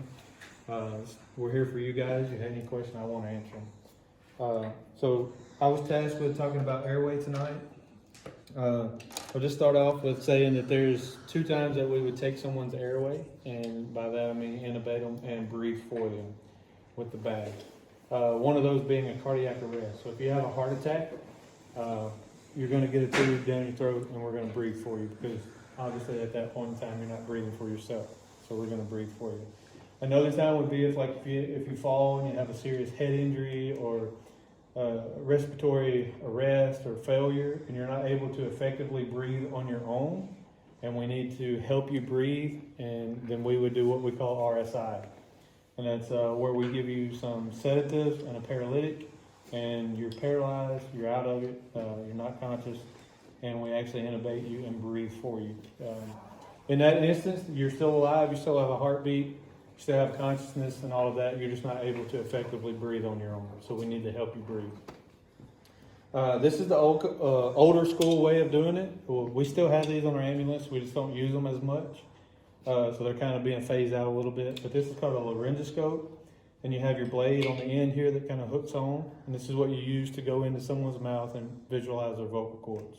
me. We're here for you guys. If you have any question, I want to answer them. So I was tasked with talking about Airway tonight. I'll just start off with saying that there's 2 times that we would take someone's airway, and by that I mean intubate them and breathe for them with the bag. One of those being a cardiac arrest. So if you have a heart attack, you're going to get a tube down your throat and we're going to breathe for you, because obviously at that point in time you're not breathing for yourself. So we're going to breathe for you. Another time would be if you fall and you have a serious head injury or respiratory arrest or failure, and you're not able to effectively breathe on your own, and we need to help you breathe, and then we would do what we call RSI. And that's where we give you some sedatives and a paralytic, and you're paralyzed, you're out of it, you're not conscious, and we actually intubate you and breathe for you. In that instance, you're still alive, you still have a heartbeat, you still have consciousness and all of that, you're just not able to effectively breathe on your own. So we need to help you breathe. This is the older school way of doing it. We still have these on our ambulance, we just don't use them as much. So they're kind of being phased out a little bit. But this is called a laryngoscope. And you have your blade on the end here that kind of hooks on. And this is what you use to go into someone's mouth and visualize their vocal cords.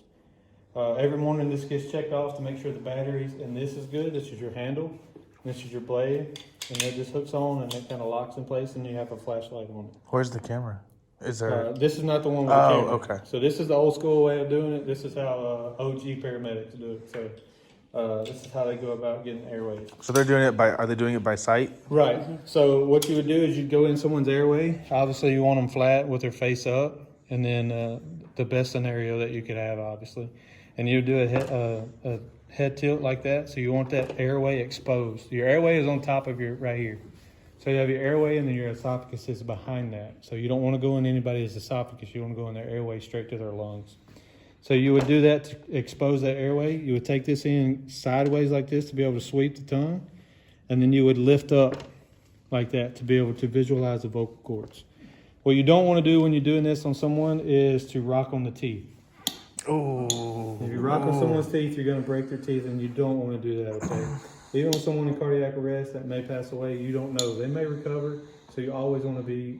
Every morning this gets checked off to make sure the batteries, and this is good. This is your handle. This is your blade. And it just hooks on and it kind of locks in place, and you have a flashlight on it. Where's the camera? Is there? This is not the one with the camera. Okay. So this is the old school way of doing it. This is how OG paramedics do it. So this is how they go about getting airways. So they're doing it by? Are they doing it by sight? Right. So what you would do is you'd go in someone's airway. Obviously, you want them flat with their face up, and then the best scenario that you could have, obviously, and you would do a head tilt like that. So you want that airway exposed. Your airway is on top of your right here. So you have your airway, and then your esophagus is behind that. So you don't want to go in anybody's esophagus. You want to go in their airway straight to their lungs. So you would do that to expose that airway. You would take this in sideways like this to be able to sweep the tongue. And then you would lift up like that to be able to visualize the vocal cords. What you don't want to do when you're doing this on someone is to rock on the teeth. Oh. If you rock on someone's teeth, you're going to break their teeth, and you don't want to do that, okay? Even with someone in cardiac arrest that may pass away, you don't know. They may recover, so you always want to be,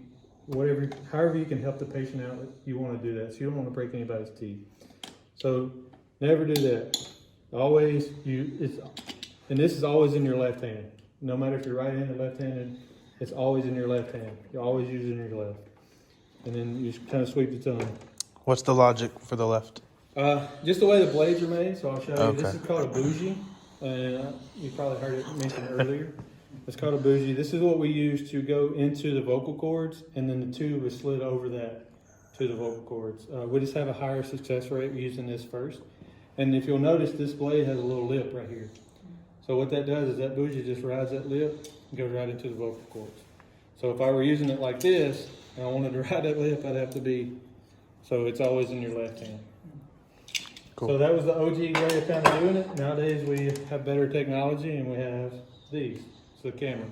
however you can help the patient out, you want to do that. So you don't want to break anybody's teeth. So never do that. Always, and this is always in your left hand. No matter if you're right-handed or left-handed, it's always in your left hand. You're always using your left. And then you just kind of sweep the tongue. What's the logic for the left? Just the way the blades are made, so I'll show you. Okay. This is called a bougie. You probably heard it mentioned earlier. It's called a bougie. This is what we use to go into the vocal cords, and then the tube is slid over that to the vocal cords. We just have a higher success rate using this first. And if you'll notice, this blade has a little lip right here. So what that does is that bougie just rides that lip and goes right into the vocal cords. So if I were using it like this, and I wanted to ride that lip, I'd have to be, so it's always in your left hand. Cool. So that was the OG way of kind of doing it. Nowadays we have better technology, and we have these. It's the camera.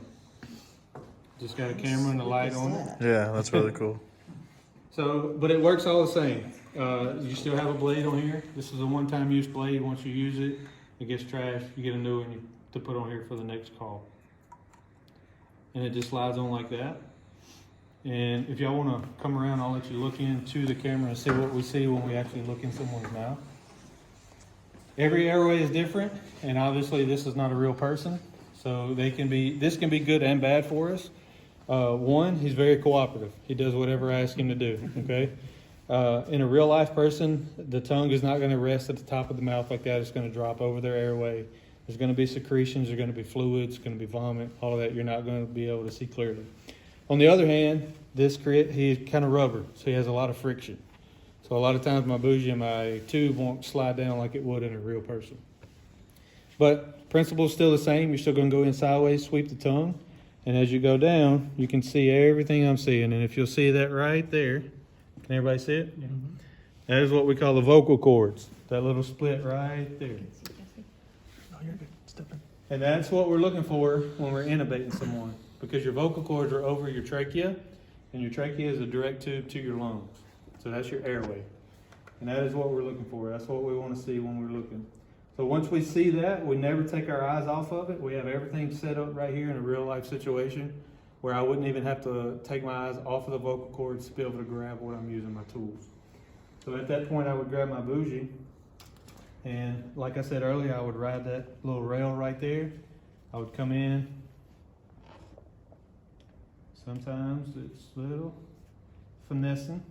Just got a camera and a light on it. Yeah, that's really cool. So, but it works all the same. You still have a blade on here. This is a one-time use blade. Once you use it, it gets trashed. You get a new one to put on here for the next call. And it just slides on like that. And if y'all want to come around, I'll let you look into the camera and see what we see when we actually look in someone's mouth. Every airway is different, and obviously this is not a real person. So this can be good and bad for us. One, he's very cooperative. He does whatever I ask him to do, okay? In a real life person, the tongue is not going to rest at the top of the mouth like that. It's going to drop over their airway. There's going to be secretions, there's going to be fluids, going to be vomit, all of that. You're not going to be able to see clearly. On the other hand, he's kind of rubber, so he has a lot of friction. So a lot of times my bougie and my tube won't slide down like it would in a real person. But principle's still the same. You're still going to go in sideways, sweep the tongue. And as you go down, you can see everything I'm seeing. And if you'll see that right there, can everybody see it? Yeah. Mm-hmm. That is what we call the vocal cords. That little split right there. Oh, you're good. Step in. And that's what we're looking for when we're intubating someone. Because your vocal cords are over your trachea, and your trachea is a direct tube to your lungs. So that's your airway. And that is what we're looking for. That's what we want to see when we're looking. So once we see that, we never take our eyes off of it. We have everything set up right here in a real life situation where I wouldn't even have to take my eyes off of the vocal cords to be able to grab what I'm using my tools. So at that point I would grab my bougie, and like I said earlier, I would ride that little rail right there. I would come in. Sometimes it's a little finessing.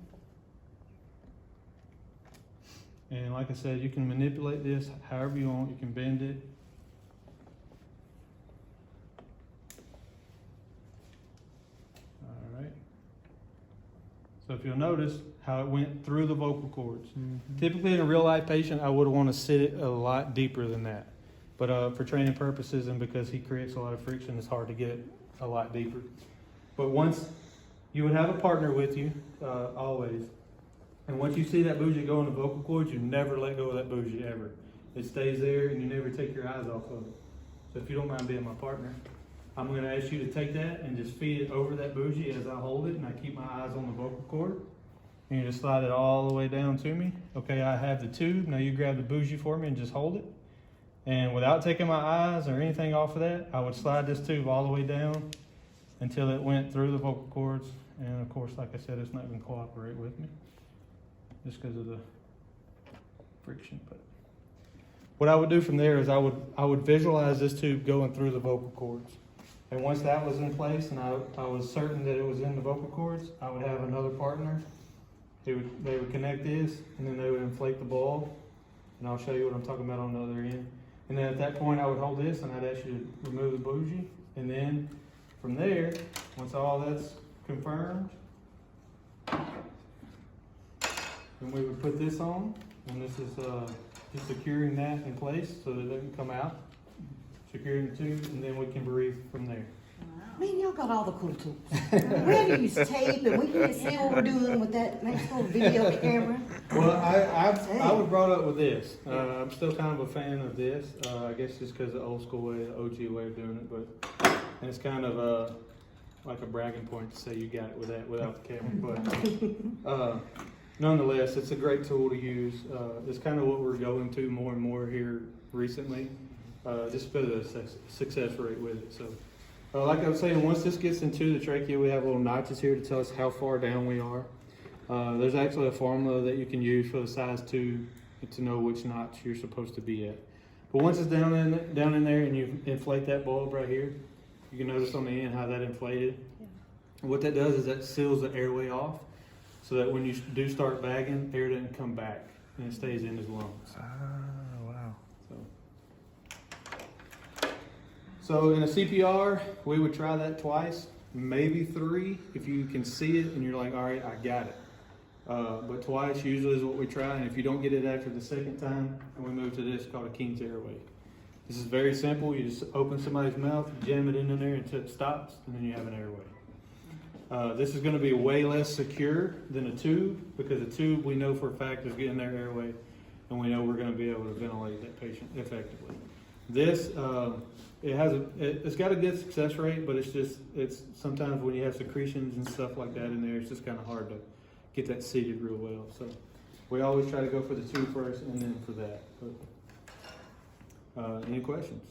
And like I said, you can manipulate this however you want. You can bend it. All right. So if you'll notice how it went through the vocal cords. Typically in a real life patient, I would want to sit it a lot deeper than that. But for training purposes and because he creates a lot of friction, it's hard to get it a lot deeper. But once you would have a partner with you, always. And once you see that bougie go in the vocal cords, you never let go of that bougie ever. It stays there and you never take your eyes off of it. So if you don't mind being my partner, I'm going to ask you to take that and just feed it over that bougie as I hold it and I keep my eyes on the vocal cord. And you just slide it all the way down to me. Okay, I have the tube. Now you grab the bougie for me and just hold it. And without taking my eyes or anything off of that, I would slide this tube all the way down until it went through the vocal cords. And of course, like I said, it's not going to cooperate with me just because of the friction. But what I would do from there is I would visualize this tube going through the vocal cords. And once that was in place and I was certain that it was in the vocal cords, I would have another partner. They would connect this and then they would inflate the bulb. And I'll show you what I'm talking about on the other end. And then at that point I would hold this and I'd ask you to remove the bougie. And then from there, once all that's confirmed, then we would put this on, and this is just securing that in place so that it doesn't come out. Securing the tube, and then we can breathe from there. Man, y'all got all the cool tools. We had to use tape, and we can't see what we're doing with that nice little video camera. Well, I was brought up with this. I'm still kind of a fan of this. I guess just because the old school way, the OG way of doing it, but and it's kind of like a bragging point to say you got it with that without the camera. But nonetheless, it's a great tool to use. It's kind of what we're going to more and more here recently, just for the success rate with it. So. Like I was saying, once this gets into the trachea, we have little notches here to tell us how far down we are. There's actually a formula that you can use for the size tube to know which notch you're supposed to be at. But once it's down in there and you inflate that bulb right here, you can notice on the end how that inflated. Yeah. What that does is that seals the airway off so that when you do start bagging, air doesn't come back and it stays in his lungs. Wow. So in a CPR, we would try that twice, maybe 3, if you can see it and you're like, all right, I got it. But twice usually is what we try, and if you don't get it after the second time, then we move to this called a King's Airway. This is very simple. You just open somebody's mouth, jam it in there until it stops, and then you have an airway. This is going to be way less secure than a tube, because a tube we know for a fact is getting their airway, and we know we're going to be able to ventilate that patient effectively. This, it's got a good success rate, but it's sometimes when you have secretions and stuff like that in there, it's just kind of hard to get that seated real well. So we always try to go for the tube first and then for that. But, any questions?